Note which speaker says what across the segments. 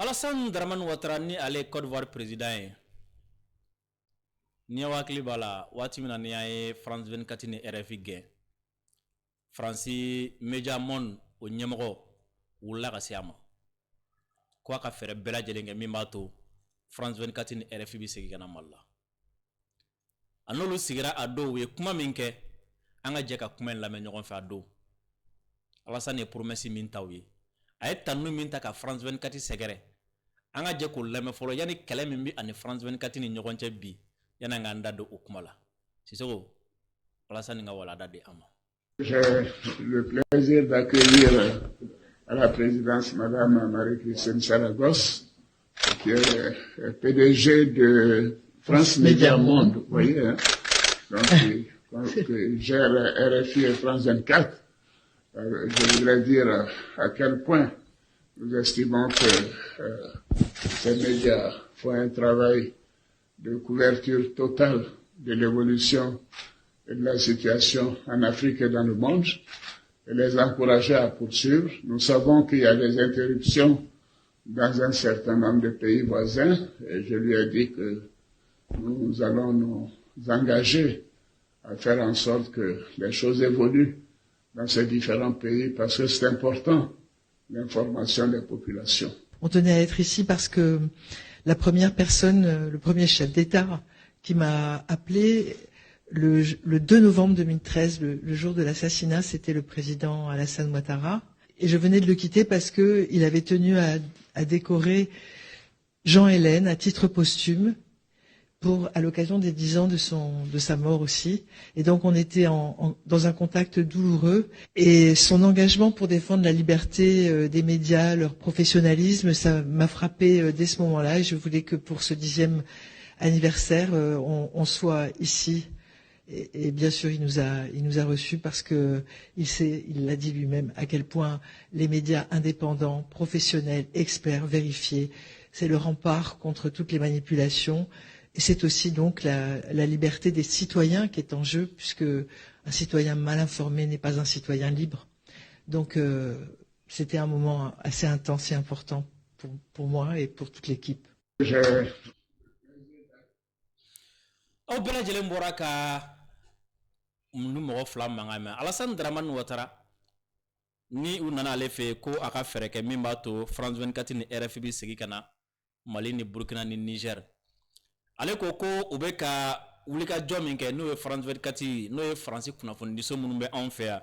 Speaker 1: Alassane Dramane Ouattara ni ale Côte d'Ivoire président ye ni wakili bala wati mina ni ye France 24 ni RFI gɛn France Media Monde o ɲɛmɔgɔ wula ka se a ma ko a ka fɛrɛ bɛɛ lajɛlen kɛ min b'a to France 24 ni RFI bi segin ka na Mali la a n'olu sigira a don u ye kuma min kɛ an ka jɛ ka kuma in lamɛn ɲɔgɔn fɛ a don Alassane ye promesse min ta u ye a ye tanu min ta ka France 24 sɛgɛrɛ an ka jɛ k'o lamɛn fɔlɔ yanni kɛlɛ min bi ani France 24 ni ɲɔgɔn cɛ bi yanni an k'an da don o kuma la Sisoko Alassane ka walanda di an ma.
Speaker 2: J'ai le plaisir d'accueillir à la présidence Madame Marie-Christine Saragosse, qui est PDG de France Media Monde, vous voyez, hein? Donc, qui gère RFI et France 24. Je voudrais dire à quel point nous estimons que ces médias font un travail de couverture totale de l'évolution et de la situation en Afrique et dans le monde, et les encourager à poursuivre. Nous savons qu'il y a des interruptions dans un certain nombre de pays voisins, et je lui ai dit que nous allons nous engager à faire en sorte que les choses évoluent dans ces différents pays, parce que c'est important, l'information des populations.
Speaker 3: On tenait à être ici parce que la première personne, le premier chef d'État qui m'a appelé le 2 novembre 2013, le jour de l'assassinat, c'était le président Alassane Ouattara. Et je venais de le quitter parce que il avait tenu à décorer Jean Hélène à titre posthume à l'occasion des 10 ans de sa mort aussi. Et donc on était dans un contact douloureux. Et son engagement pour défendre la liberté des médias, leur professionnalisme, ça m'a frappé dès ce moment-là. Et je voulais que pour ce 10e anniversaire, on soit ici. Et bien sûr, il nous a reçus parce que il l'a dit lui-même à quel point les médias indépendants, professionnels, experts, vérifiés, c'est le rempart contre toutes les manipulations. Et c'est aussi donc la liberté des citoyens qui est en jeu, puisque un citoyen mal informé n'est pas un citoyen libre. Donc c'était un moment assez intense et important pour moi et pour toute l'équipe.
Speaker 1: Aw bɛɛ lajɛlen bɔra ka nu mɔgɔ fila mankan mɛn Alassane Dramane Ouattara ni u nana ale fɛ ko a ka fɛrɛ kɛ min b'a to France 24 ni RFI bi segin ka na Mali ni Burkina ni Niger ale ko u bɛ ka wulikajɔ min kɛ n'o ye France 24 n'o ye France kunnafonidiso minnu bɛ anw fɛ yan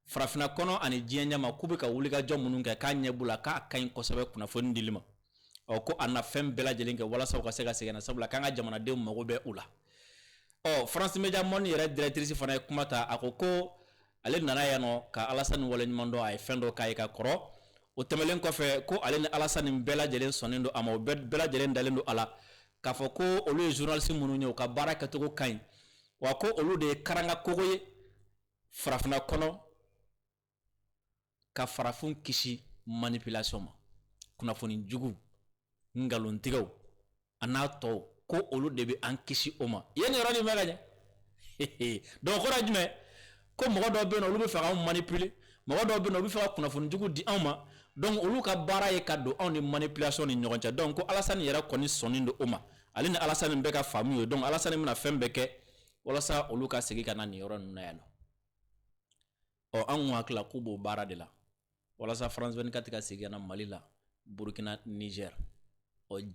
Speaker 1: farafina kɔnɔ ani diɲɛ ɲɛma k'u bɛ ka wulikajɔ minnu kɛ k'a ɲɛ b'u la k'a ka ɲi kosɛbɛ kunnafoni dili ma ko a na fɛn bɛɛ lajɛlen kɛ walasa u ka se ka segin na sabula k'an ka jamanadenw mago bɛ u la France Media Monde yɛrɛ directrice fana ye kuma ta a ko ale nana yan nɔ ka Alassane waleɲuman dɔn a ye fɛn dɔ k'a ye ka kɔrɔ o tɛmɛlen kɔfɛ ko ale ni Alassane bɛɛ lajɛlen sɔnnen don a ma o bɛɛ lajɛlen dalen don a la k'a fɔ ko olu ye journaliste minnu ye u ka baara kɛcogo ka ɲi wa ko olu de ye karanga kogo ye farafina kɔnɔ ka farafin kisi manipulation ma kunnafoni jugu ngalontigiw a n'a tɔw ko olu de bɛ an kisi o ma yen yɔrɔ nin bɛ ka ɲɛ donc kɔrɔ ye jumɛn ko mɔgɔ dɔw bɛ yen nɔ olu bɛ fɛ k'anw manipuler mɔgɔ dɔw bɛ yen nɔ olu bɛ fɛ ka kunnafoni jugu di anw ma donc olu ka baara ye ka don anw ni manipulation ni ɲɔgɔn cɛ donc ko Alassane yɛrɛ kɔni sɔnnen don o ma ale ni Alassane bɛ ka faamu ye donc Alassane bɛna fɛn bɛɛ kɛ walasa olu ka segin ka na nin yɔrɔ ninnu na yan nɔ an hakili la k'u b'o baara de la walasa France 24 ka segin ka na Mali la Burkina Niger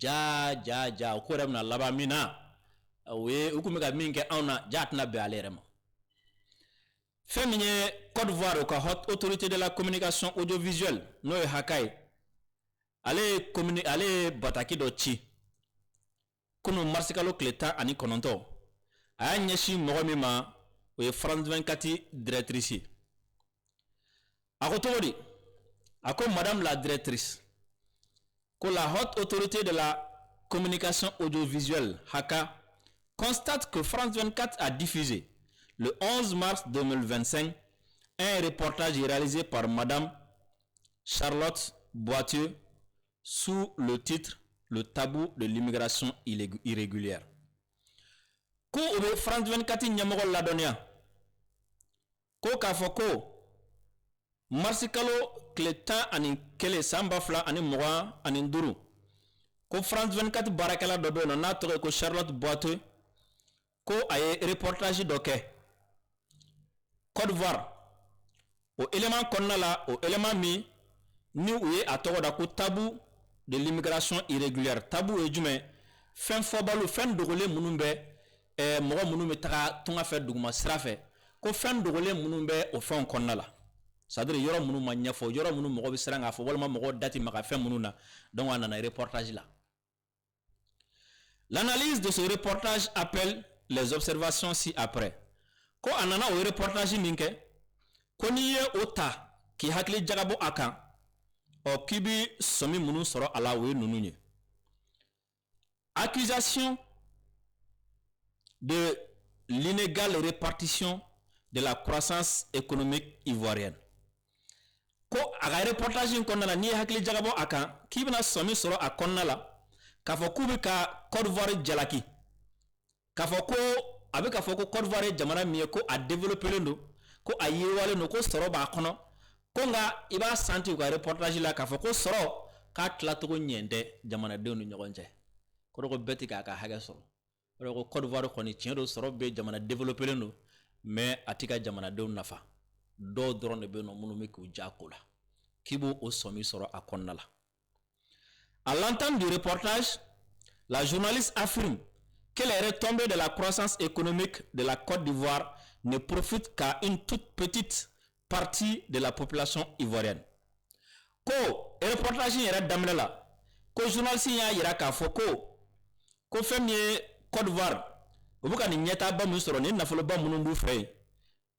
Speaker 1: ja o ko yɛrɛ bɛna laban min na u kun bɛ ka min kɛ anw na ja tɛna bɛn ale yɛrɛ ma fɛn min ye Côte d'Ivoire u ka haute autorité de la communication audiovisuelle n'o ye Haka ye ale ye bataki dɔ ci kunun marisi kalo tile 19 a y'a ɲɛsin mɔgɔ min ma o ye France 24 directrice ye a ko cogo di a ko madame la directrice que la haute autorité de la communication audiovisuelle, Haka, constate que France 24 a diffusé le 11 mars 2025 un reportage réalisé par Madame Charlotte Boitieu sous le titre Le tabou de l'immigration irrégulière. Ko obe France 24 ɲɛmɔgɔ ladɔnniya ko k'a fɔ ko marisi kalo tile 11 san 2025 ko France 24 barakala do be no na to ko Charlotte Boiteux ko ay reportage do ke Côte d'Ivoire au élément konna la au élément mi ni ouye atogo da ko tabou de l'immigration irrégulière tabou e jume fen fobalu fen dogole munumbe mogo munumbe taga tunga fe duguma srafe ko fen dogole munumbe o fen konna la c'est-à-dire yoro munu ma nyafo yoro munu mogo bi sranga fo walma mogo dati maka fen mununa donc on a un reportage là. L'analyse de ce reportage appelle les observations ci-après. Ko anana o reportage minke koni ye ota ki hakli jagabo akan o kibi somi munu soro ala we nununye. Accusation de l'inégale répartition de la croissance économique ivoirienne. Ko aga reportage ko nana ni hakli jagabo akan kibina somi soro akonna la kafo kubi ka Côte d'Ivoire jalaki kafo ko abe kafo ko Côte d'Ivoire jamana mi ko a développer ndo ko a yewale no ko soro ba kono ko nga iba santi ko reportage la kafo ko soro ka tlato ko nyende jamana de no nyogonje ko ko beti ka haga soro ko Côte d'Ivoire ko ni tiendo soro be jamana développer ndo mais atika jamana de nafa do drone be no munu mi ko jakola kibo o somi soro akonna la. À l'entente du reportage, la journaliste affirme que les retombées de la croissance économique de la Côte d'Ivoire ne profitent qu'à une toute petite partie de la population ivoirienne. Ko reportage yera damle la ko journaliste ya yera ka foko ko femie Côte d'Ivoire obuka ni nyeta ba musoro ni nafolo ba munumbu fe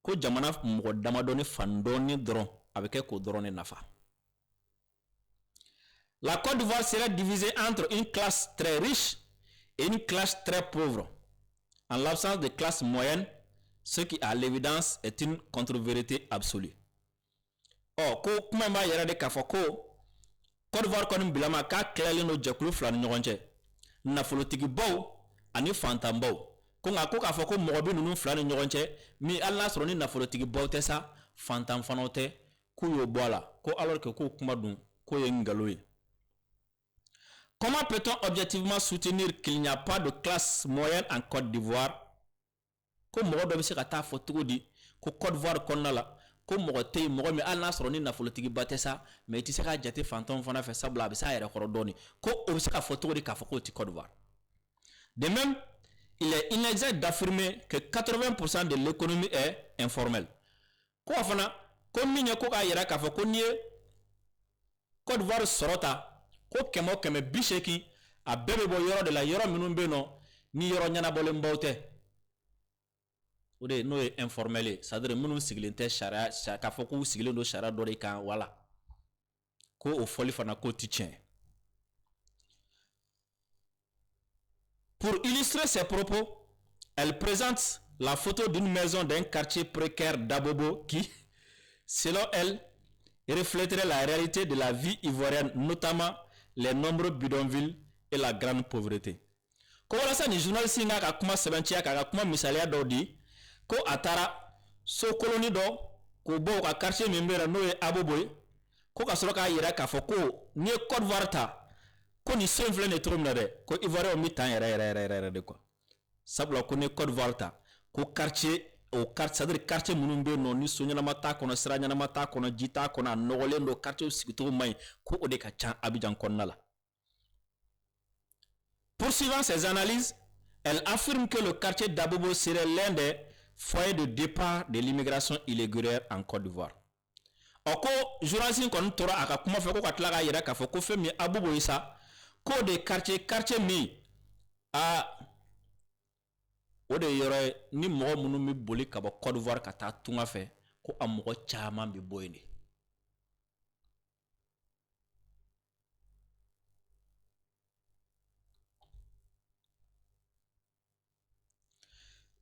Speaker 1: ko jamana mo damadoni fandoni dron avec ko drone nafa. La Côte d'Ivoire serait divisée entre une classe très riche et une classe très pauvre. En l'absence de classe moyenne, ce qui à l'évidence est une contre-vérité absolue. Oh, ko kuma ma yara de kafoko Côte d'Ivoire konim bilama ka klele no jekulu flan nyonje. Na folotigi bow ani fantam bow. Ko nga ko kafoko mogobi nunu flan nyonje mi Allah soro ni na folotigi bow tesa fantam fanote ku yo bola ko alors que ko kuma dun ko yengaloyi. Comment peut-on objectivement soutenir qu'il n'y a pas de classe moyenne en Côte d'Ivoire? Comme moi doit se kata foto di ko Côte d'Ivoire konnala ko mo tay mo mi al nasro ni na folotigi batesa mais ti se ka jate fantôme fana fait sabla bi sa yere korodoni ko o se ka foto di ka foko ti Côte d'Ivoire. De même, il est inexact d'affirmer que 80% de l'économie est informelle. Ko fana ko minye ko ka yera ka foko ni Côte d'Ivoire sorota ko kemo keme bisheki a bebe bo yoro de la yoro minumbe no ni yoro nyana bole mbote ode no e informel ça dire minum siglente shara ka foko siglendo shara do de kan wala ko o foli fana ko titien. Pour illustrer ses propos, elle présente la photo d'une maison d'un quartier précaire d'Abobo qui, selon elle, reflèterait la réalité de la vie ivoirienne, notamment les nombreux bidonvilles et la grande pauvreté. Ko wala sa ni journaliste nga ka kuma sebentia ka kuma misalia do di ko atara so colonie do ko bo ka quartier membera no e Aboboy ko ka soro ka yira ka foko ni Côte d'Ivoire ta ko ni semble ne tromna de ko Ivoire o mi tan yere de ko sabla ko ni Côte d'Ivoire ta ko quartier o quartier c'est-à-dire quartier munumbe no ni sonya na mata kono sranya na mata kono jita kono nogolendo quartier sikito mai ko ode ka chan Abidjan konnala. Poursuivant ses analyses, elle affirme que le quartier d'Abobo serait l'un des foyers de départ de l'immigration irrégulière en Côte d'Ivoire. Oko journaliste kon tora aka kuma fe ko katla ga yira ka fo ko fe mi Abobo isa ko de quartier mi a ode yore ni mo munu mi boli ka ba Côte d'Ivoire ka ta tunga fe ko amogo chama bi boyni.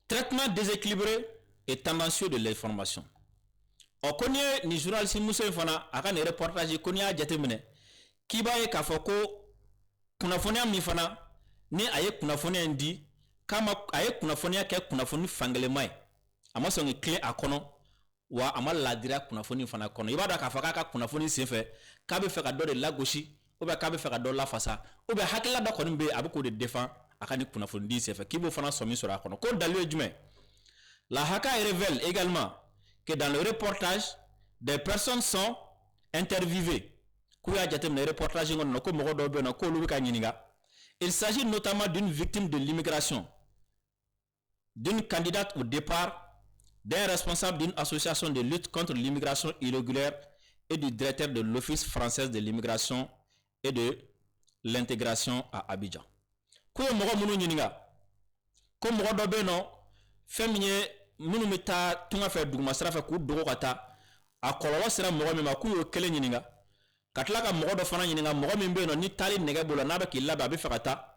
Speaker 1: Traitement déséquilibré et tendancieux de l'information. On connaît ni journaliste Moussa Fana aka ne reportage koni a jatemine kiba e ka foko kunafonia mi fana ni aye kunafonia ndi kama aye kunafonia ke kunafoni fangele mai ama so ngi clé akono wa ama ladira kunafoni fana kono ibada ka faka ka kunafoni sefe ka be fe ka do de lagoshi ou bien k'a bɛ fɛ ka dɔ lafasa ou bien hakilila dɔ kɔni bɛ yen a bɛ k'o de défend a ka nin kunnafoni di senfɛ k'i b'o fana sɔmi sɔrɔ a kɔnɔ ko dalilu ye jumɛn la haka révèle également que dans le reportage des personnes sont interviewées k'u y'a jateminɛ reportage in kɔnɔ ko mɔgɔ dɔw bɛ yen nɔ k'olu bɛ ka ɲininka il s'agit notamment d'une victime de l'immigration d'une candidate au départ d'un responsable d'une association de lutte contre l'immigration irrégulière et du directeur de l'Office français de l'immigration et de l'intégration à Abidjan. Ko ye mɔgɔ minnu ɲininka ko mɔgɔ dɔ bɛ yen nɔ fɛn min ye minnu bɛ taa tunga fɛ duguma sira fɛ k'u dogo ka taa a kɔlɔlɔ sera mɔgɔ min ma k'u y'o kelen ɲininka ka tila ka mɔgɔ dɔ fana ɲininka mɔgɔ min bɛ yen nɔ ni taali nɛgɛ bolo n'a bɛ k'i labɛn a bɛ fɛ ka taa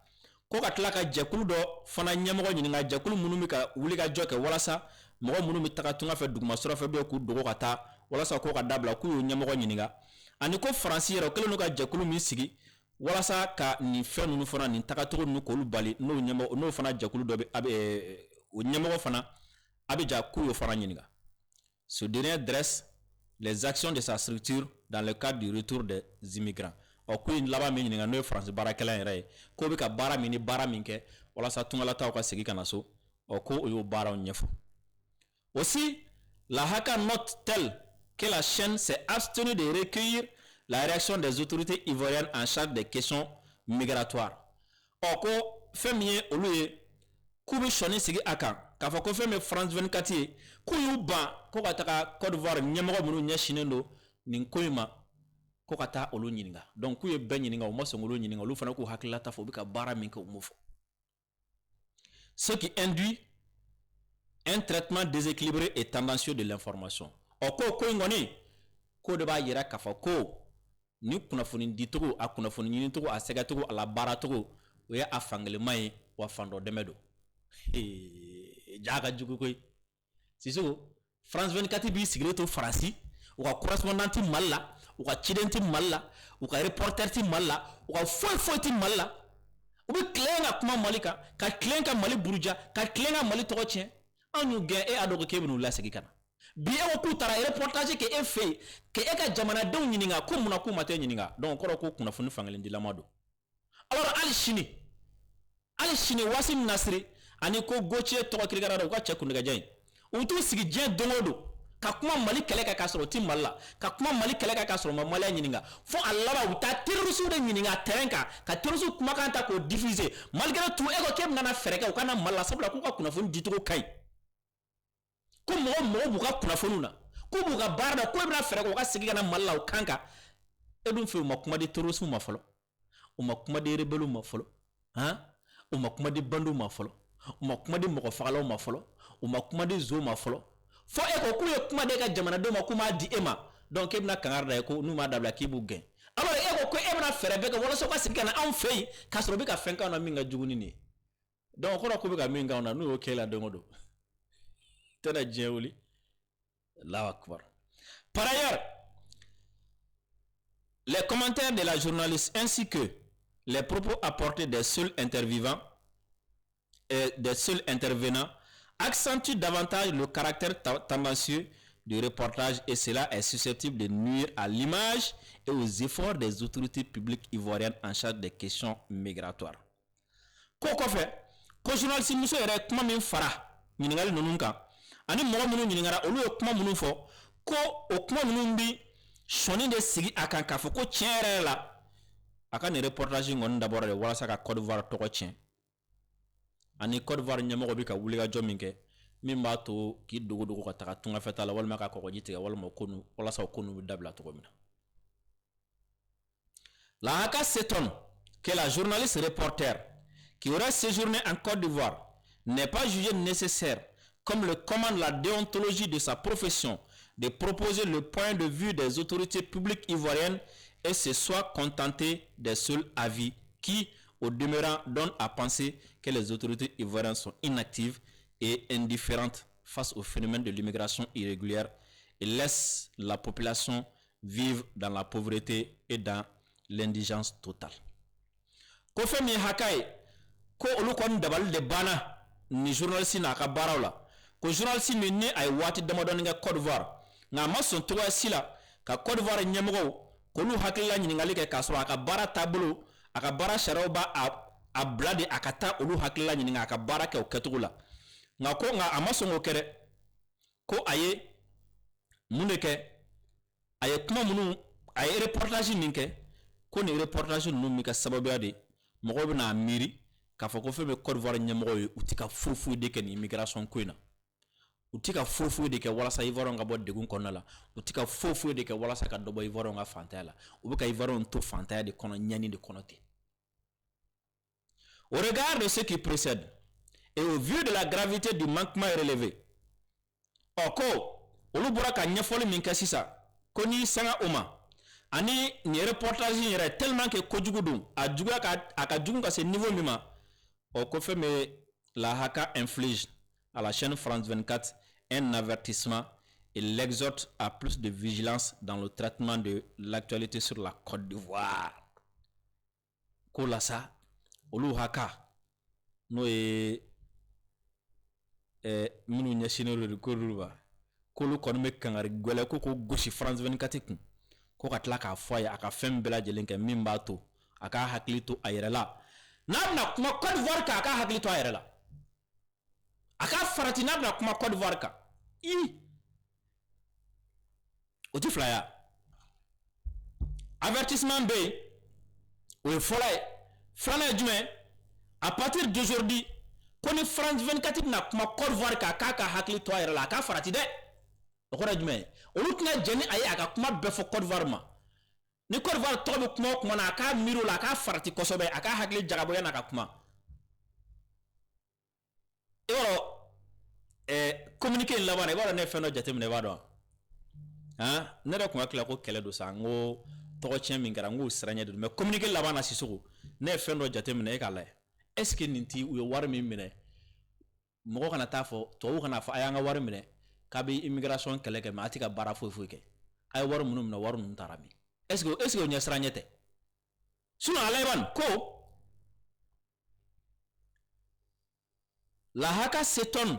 Speaker 1: ko ka tila ka jɛkulu dɔ fana ɲɛmɔgɔ ɲininka jɛkulu minnu bɛ ka wuli ka jɔ kɛ walasa mɔgɔ minnu bɛ taga tunga fɛ duguma sira fɛ k'u dogo ka taa walasa k'o ka dabila k'u y'o ɲɛmɔgɔ ɲininka ani ko faransi yɛrɛ o kɛlen don ka jɛkulu min sigi walasa ka nin fɛn ninnu fana nin tagacogo ninnu k'olu bali n'o fana jɛkulu dɔ bɛ o ɲɛmɔgɔ fana a bɛ ja k'u y'o fana ɲininka ce dernier dresse les actions de sa structure dans le cadre du retour des immigrants ko in laban min ɲininka n'o ye faransi baarakɛla yɛrɛ ye k'o bɛ ka baara min ni baara min kɛ walasa tungalataw ka segin ka na so ko o y'o baaraw ɲɛfɔ aussi la haka note-t-elle que la chaîne s'est abstenue de recueillir la réaction des autorités ivoiriennes en charge des questions migratoires ko fɛn min ye olu ye k'u bɛ sɔnni sigi a kan k'a fɔ ko fɛn min France 24 ye k'u y'u ban ko ka taga Côte d'Ivoire ɲɛmɔgɔ minnu ɲɛsinnen don nin ko in ma ko ka taa olu ɲininka donc k'u ye bɛɛ ɲininka u ma sɔn k'olu ɲininka olu fana k'u hakilila ta fɔ u bɛ ka baara min kɛ u m'o fɔ ce qui induit un traitement déséquilibré et tendancieux de l'information ko in kɔni ko de b'a yira k'a fɔ ko ni kunnafoni dicogo a kunnafoni ɲinicogo a sɛgɛcogo a la baaracogo o ye a fangelema ye wa fan dɔ dɛmɛ don jaa ka jugu koyi Sisoko France 24 b'i sigilen to Faransi u ka correspondant ti Mali la u ka ciden ti Mali la u ka reporter ti Mali la u ka foyi ti Mali la u bɛ tilen ka kuma Mali kan ka tilen ka Mali buruja ka tilen ka Mali tɔgɔ tiɲɛ an y'u gɛn e a dɔn ko k'e bɛn'u lasegin ka na bi e ko k'u taara reportage kɛ e fɛ yen ka e ka jamanadenw ɲininka ko munna k'u ma tɛ ɲininka donc kɔrɔ ko kunnafoni fangelendilama don alors hali sini Wasim Nasiri ani ko Gauthier tɔgɔ kirikara dɔ u ka cɛ kundɛgɛjɛ in u t'u sigi diɲɛ don o don ka kuma Mali kɛlɛ kɛ k'a sɔrɔ u ti Mali la ka kuma Mali kɛlɛ kɛ k'a sɔrɔ u ma Malien ɲininka fo a laban u taa terroriste de ɲininka terrain kan ka terroriste kumakan ta k'o diffuser malgré tout e ko k'e bɛna fɛɛrɛ kɛ u ka na Mali la sabula k'u ka kunnafoni dicogo ka ɲi ko mɔgɔ b'u ka kunnafoniw na k'u b'u ka baara la ko e bɛna fɛɛrɛ kɛ u ka segin ka na Mali la u kan kan e dun fɛ u ma kuma di terroristes ma fɔlɔ u ma kuma di rebelles ma fɔlɔ u ma kuma di bandiw ma fɔlɔ u ma kuma di mɔgɔ fagalaw ma fɔlɔ u ma kuma di zo ma fɔlɔ fo e ko k'u ye kuma de ka jamanadenw ma k'u m'a di e ma donc e bɛna kangari da ye ko n'u m'a dabila k'i b'u gɛn alors e ko e bɛna fɛɛrɛ bɛɛ kɛ walasa u ka segin ka na anw fɛ yen k'a sɔrɔ u bɛ ka fɛn k'anw na min ka jugu ni nin ye donc o kɔrɔ k'u bɛ ka min k'anw na n'u y'o kɛ la don o don tɛna diɲɛ wuli Allahu akbar. Par ailleurs, les commentaires de la journaliste ainsi que les propos apportés des seuls intervenants accentuent davantage le caractère tendancieux du reportage et cela est susceptible de nuire à l'image et aux efforts des autorités publiques ivoiriennes en charge des questions migratoires. Ko journaliste muso yɛrɛ kuma min fara ɲininkali ninnu kan ani mɔgɔ minnu ɲininkara olu ye kuma minnu fɔ ko o kuma minnu bi sɔnni de sigi a kan k'a fɔ ko tiɲɛ yɛrɛ la a ka nin reportage in kɔni dabɔra de walasa ka Côte d'Ivoire tɔgɔ tiɲɛ ani Côte d'Ivoire ɲɛmɔgɔ bɛ ka wulikajɔ min kɛ min b'a to k'i dogo ka taga tungafɛta la walima ka kɔgɔji tigɛ walima walasa o ko ninnu bɛ dabila cogo min na. La Haka s'étonne que la journaliste reporter qui aurait séjourné en Côte d'Ivoire n'est pas jugé nécessaire, comme le commande la déontologie de sa profession, de proposer le point de vue des autorités publiques ivoiriennes et se soit contenté des seuls avis qui, au demeurant, donnent à penser que les autorités ivoiriennes sont inactives et indifférentes face au phénomène de l'immigration irrégulière et laissent la population vivre dans la pauvreté et dans l'indigence totale. Ko femi hakai ko olu kon dabal de bana ni journaliste na ka barawla ko journaliste ni ay wati damadon nga Côte d'Ivoire nga mason to sila ka Côte d'Ivoire nyemgo k'olu hakilila ɲininkali kɛ k'a sɔrɔ a ka baara taabolo a ka baara sariyaw b'a a bila de a ka taa olu hakilila ɲininka a ka baara kɛ o kɛcogo la nka a ma sɔn k'o kɛ dɛ ko a ye mun de kɛ a ye kuma minnu a ye reportage min kɛ ko ni reportage ninnu min kɛ sababuya de mɔgɔw bɛna a miiri k'a fɔ ko fɛn bɛ Côte d'Ivoire ɲɛmɔgɔw ye u tɛ ka foyi de kɛ ni immigration ko in na u tɛ ka foyi de kɛ walasa Ivoirien ka bɔ degun kɔnɔna la u tɛ ka foyi de kɛ walasa ka dɔ bɔ Ivoirien ka fantanya la u bɛ ka Ivoirien to fantanya de kɔnɔ ɲani de kɔnɔ ten. Au regard de ce qui précède et au vu de la gravité du manquement relevé ko olu bɔra ka ɲɛfɔli min kɛ sisan ko ni sanga o ma ani ni reportage yɛrɛ tellement que kojugu don a juguya a ka jugu ka se niveau min ma ko fɛn bɛ la Haka inflige à la chaîne France 24 un avertissement et l'exhorte à plus de vigilance dans le traitement de l'actualité sur la Côte d'Ivoire. Ko la sa olu Haka n'o ye minnu ɲɛsinnen don ko olu ba k'olu kɔni bɛ kangari gwɛlɛ ko gosi France 24 kun ko ka tila k'a fɔ a ye a ka fɛn bɛɛ lajɛlen kɛ min b'a to a ka hakili to a yɛrɛ la n'a bɛna kuma Côte d'Ivoire kan a ka hakili to a yɛrɛ la a ka farati n'a bɛna kuma Côte d'Ivoire kan o ti fila ya avertissement bɛ yen o ye fɔlɔ ye filanan ye jumɛn à partir d'aujourd'hui ko ni France 24 bɛna kuma Côte d'Ivoire kan k'a ka hakili to a yɛrɛ la a ka farati dɛ o kɔrɔ ye jumɛn ye olu tɛna jɛn ni a ye a ka kuma bɛɛ fɔ Côte d'Ivoire ma ni Côte d'Ivoire tɔgɔ bɛ kuma o kuma na a k'a miiri o la a k'a farati kosɛbɛ a k'a hakili jagabɔ yan'a ka kuma i b'a dɔn communiqué in laban na i b'a dɔn ne ye fɛn dɔ jateminɛ i b'a dɔn ne yɛrɛ tun ka tila ko kɛlɛ don sa n ko tɔgɔ tiɲɛ min kɛra n k'o siranɲɛ de don mais communiqué laban na Sisoko ne ye fɛn dɔ jateminɛ e k'a lajɛ est-ce que nin ti u ye wari min minɛ mɔgɔ kana taa fɔ tubabuw kana fɔ a y'an ka wari minɛ k'a bɛ immigration kɛlɛ kɛ mais a tɛ ka baara foyi kɛ a ye wari minnu minɛ wari ninnu taara min est-ce que o ɲɛ siranɲɛ tɛ sinon a laban ko la Haka s'étonne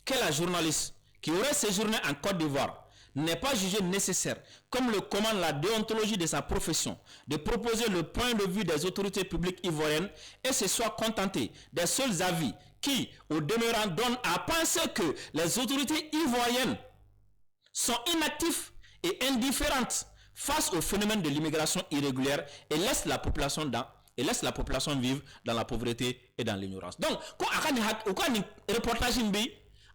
Speaker 1: que la journaliste qui aurait séjourné en Côte d'Ivoire n'est pas jugé nécessaire, comme le commande la déontologie de sa profession, de proposer le point de vue des autorités publiques ivoiriennes et se soit contenté des seuls avis qui, au demeurant, donnent à penser que les autorités ivoiriennes sont inactives et indifférentes face au phénomène de l'immigration irrégulière et laissent la population vivre dans la pauvreté et dans l'ignorance. Donc, quand on a reportage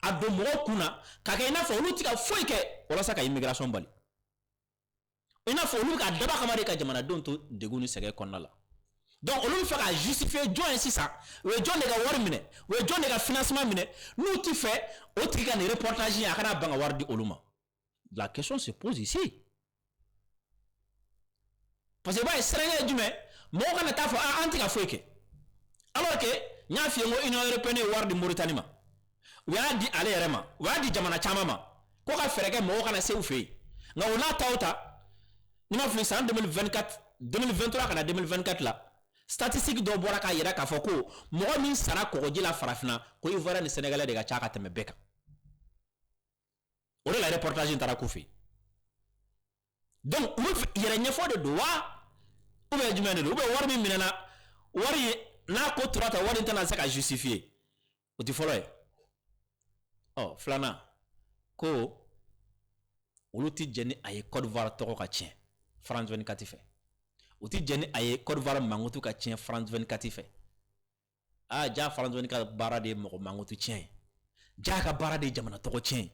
Speaker 1: a do mɔgɔw kunna k'a kɛ i n'a fɔ olu tɛ ka foyi kɛ walasa ka immigration bali i n'a fɔ olu ka daba kama de ka jamanadenw to degun ni sɛgɛn kɔnɔna la donc olu bɛ fɛ ka justifier jɔn ye sisan o ye jɔn de ka wari minɛ o ye jɔn de ka financement minɛ n'u ti fɛ o tigi ka nin reportage in a kana ban ka wari di olu ma la question se pose ici parce que i b'a ye siranɲɛ ye jumɛn mɔgɔw kana taa fɔ an tɛ ka foyi kɛ alors que n y'a f'i ye n ko Union européenne ye wari di Mauritanie ma u y'a di ale yɛrɛ ma u y'a di jamana caman ma ko ka fɛɛrɛ kɛ mɔgɔw kana se u fɛ yen nka o n'a taw ta ni ma fili san 2023 kana 2024 la statistique dɔ bɔra k'a yira k'a fɔ ko mɔgɔ min sara kɔgɔji la farafinna ko Ivoirien ni Sénégalais de ka ca ka tɛmɛ bɛɛ kan o de la reportage in taara k'u fɛ yen donc olu yɛrɛ ɲɛfɔ de don wa ou bien jumɛn de don ou bien wari min minɛna wari n'a ko tora ta wari in tɛna se ka justifier o tɛ fɔlɔ ye filanan ko olu tɛ jɛn ni a ye Côte d'Ivoire tɔgɔ ka tiɲɛ France 24 fɛ u tɛ jɛn ni a ye Côte d'Ivoire mankutu ka tiɲɛ France 24 fɛ ja France 24 baara de ye mɔgɔ mankutu tiɲɛ ye ja ka baara de ye jamana tɔgɔ tiɲɛ ye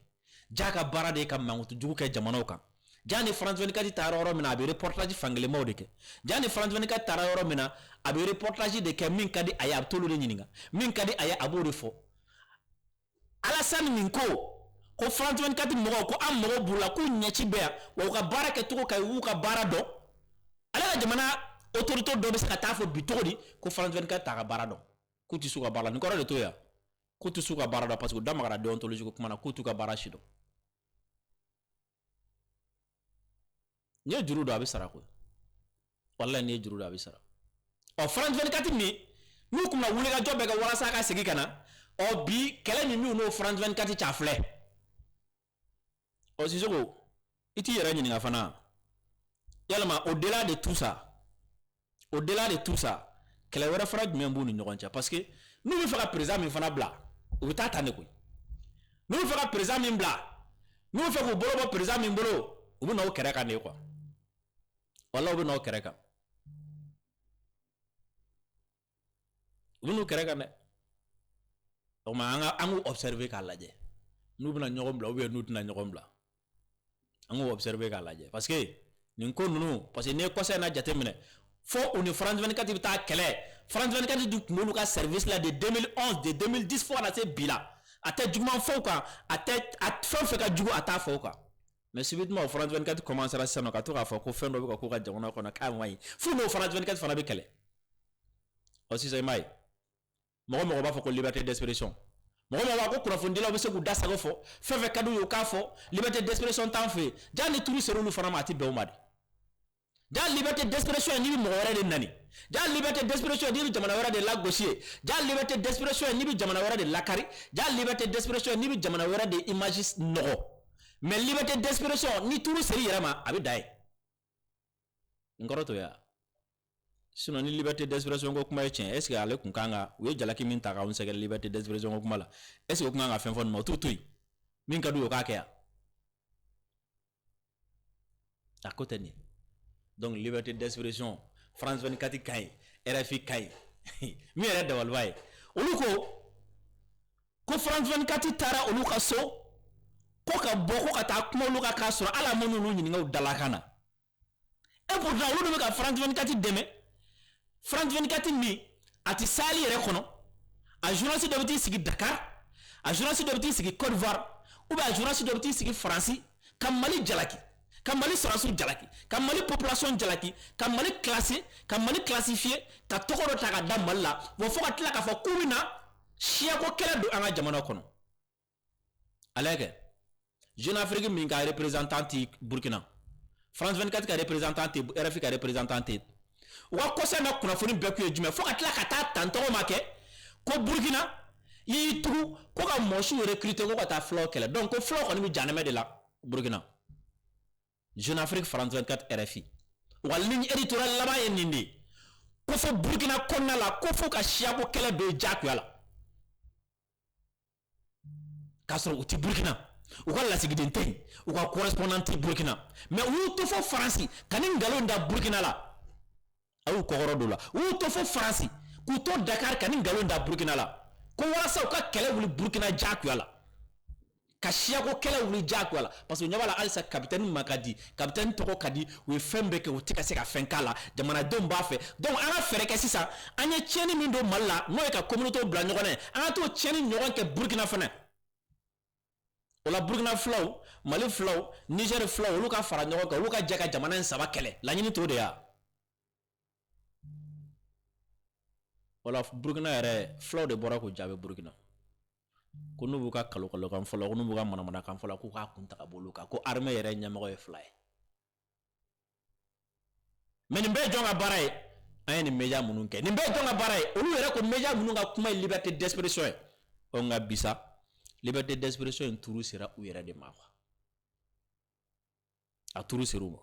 Speaker 1: ja ka baara de ye ka mankutu jugu kɛ jamanaw kan ja ni France 24 taara yɔrɔ min na a bɛ reportage fangelenmaw de kɛ ja ni France 24 taara yɔrɔ min na a bɛ reportage de kɛ min ka di a ye a bɛ t'olu de ɲininka min ka di a ye a b'o de fɔ Alassane min ko France 24 mɔgɔw ko an mɔgɔw b'u la k'u ɲɛci bɛɛ yan wa u ka baara kɛcogo ka ɲi u ka baara dɔn ale ka jamana autorité dɔ bɛ se ka taa fɔ bi cogo di ko France 24 t'a ka baara dɔn k'u tɛ s'u ka baara la nin kɔrɔ de t'o ye k'u tɛ s'u ka baara dɔn parce que u da magara déontologie ko kuma na k'u t'u ka baara si dɔn n'i ye juru don a bɛ sara koyi walahi n'i ye juru don a bɛ sara France 24 min n'u kun na wulikajɔ bɛɛ kɛ walasa a ka segin ka na bi kɛlɛ min n'o France 24 ca filɛ Sisoko i t'i yɛrɛ ɲininka fana Yalama, au-delà de tout ça, quel est le frère de Membou ni Norontia? Parce que nous, nous faisons président, mais fana bla. Ou t'as nous faisons président, mais bla. Nous faisons bolo, président, mais bolo. Ou nous kereka ne quoi. Voilà, ou nous kereka. Ou nous kereka ne. Donc, on observer qu'à la dé. Nous venons nyogom bla, ou bien nous tenons nyogom bla. On observer qu'à la dé. Parce que nous connaissons, parce que nous conseillons à jatemine. Faut une France 24 qui t'a calé. France 24 du nous ka service là de 2011, de 2010 fois là c'est bila. À tête du moment faut quoi, à tête à fin fait ka jugo à ta faut quoi. Mais subitement France 24 commence à se noka to ka faut ko fin do ko ka jangona ko na ka moyi. Faut no France 24 fana be calé. Aussi c'est mai. Mo ba faut ko liberté d'expression. Mo ba ko ko fondila be se ku dasa ko fo. Fait kadu yo ka fo, liberté d'expression tan fait. Jani turu sero lu fana mati be o madi. Dans liberté d'expression ni bi mɔgɔ de nani. Dans liberté d'expression ni bi jamana wɛrɛ de lagosiye. Dans liberté d'expression ni bi jamana wɛrɛ de lakari. Dans liberté d'expression ni bi jamana wɛrɛ de imagis nɔgɔ. Mais liberté d'expression ni turu seri yɛrɛ ma a bɛ da ye. N kɔrɔ to ya. Sinon ni liberté d'expression ko kuma ye tiɲɛ est ce que ale kun kan ka u ye jalaki min ta k'anw sɛgɛrɛ liberté d'expression ko kuma la est ce que o kun kan ka fɛn fɔ nin ma o t'o to yen min ka d'u ye o k'a kɛ yan. A ko tɛ nin ye. Donc liberté d'expression France 24 kay RFI kay mi yɛrɛ dabaliba ye olu ko France 24 taara olu ka so ko ka bɔ ko ka taa kuma olu ka k'a sɔrɔ ala minnu n'u ɲininka u dalakan na et pourtant olu de bɛ ka France 24 dɛmɛ France 24 min a ti sali yɛrɛ kɔnɔ a journaliste dɔ bɛ t'i sigi Dakar a journaliste dɔ bɛ t'i sigi Côte d'Ivoire ou bien a journaliste dɔ bɛ t'i sigi France ka Mali jalaki ka Mali sɔrɔsiw jalaki ka Mali population jalaki ka Mali classer ka Mali classifier ka tɔgɔ dɔ ta ka da Mali la bon fo ka tila k'a fɔ k'u bɛ na siyako kɛlɛ don an ka jamana kɔnɔ ale kɛ Jeune Afrique min ka représentant ti Burkina France 24 ka représentant ti RFI ka représentant ti u ka conseil na kunnafoni bɛɛ kun ye jumɛn fo ka tila ka taa tantɔgɔ ma kɛ ko Burkina y'i tugu ko ka mɔsiw recruter ko ka taa fulaw kɛlɛ donc ko fulaw kɔni bɛ janɛmɛ de la Burkina. Jeune Afrique France 24 RFI. Wa ligne éditoriale là-bas est nindi. Ko fo Burkina konna la ko fo ka siyako kɛlɛ do jakuya la. Ka sɔrɔ u ti Burkina. U ka lasigiden tɛ u ka correspondant ti Burkina. Mais u y'u to fo France ka ni ngalon da Burkina la. Aw kɔkɔrɔ do la. U y'u to fo France k'u to Dakar ka ni ngalon da Burkina la. Ko walasa u ka kɛlɛ wuli Burkina jakuya la. Ka siyako kɛlɛ wuli jagoya la parce que ɲabala alisa capitaine Makadi capitaine tɔgɔ kadi u ye fɛn bɛɛ kɛ u tɛ ka se ka fɛn k'a la jamanadenw b'a fɛ donc an ka fɛɛrɛ kɛ sisan an ye tiɲɛni min don Mali la n'o ye ka communauté bila ɲɔgɔn na an ka t'o tiɲɛni ɲɔgɔn kɛ Burkina fana o la Burkina fulaw Mali fulaw Niger fulaw olu ka fara ɲɔgɔn kan olu ka jɛ ka jamana in saba kɛlɛ laɲini t'o de ya o la Burkina yɛrɛ fulaw de bɔra k'o jaabi Burkina ko n'u b'u ka kalo kan fɔlɔ ko n'u b'u ka manamana kan fɔlɔ k'u k'a kun ta ka bɔ olu kan ko armée yɛrɛ ɲɛmɔgɔ ye fila ye mais nin bɛɛ ye jɔn ka baara ye an ye nin média minnu kɛ nin bɛɛ ye jɔn ka baara ye olu yɛrɛ ko média minnu ka kuma ye liberté d'expression ye ɔ nka bisa liberté d'expression in turu sera u yɛrɛ de ma quoi a turu sera u ma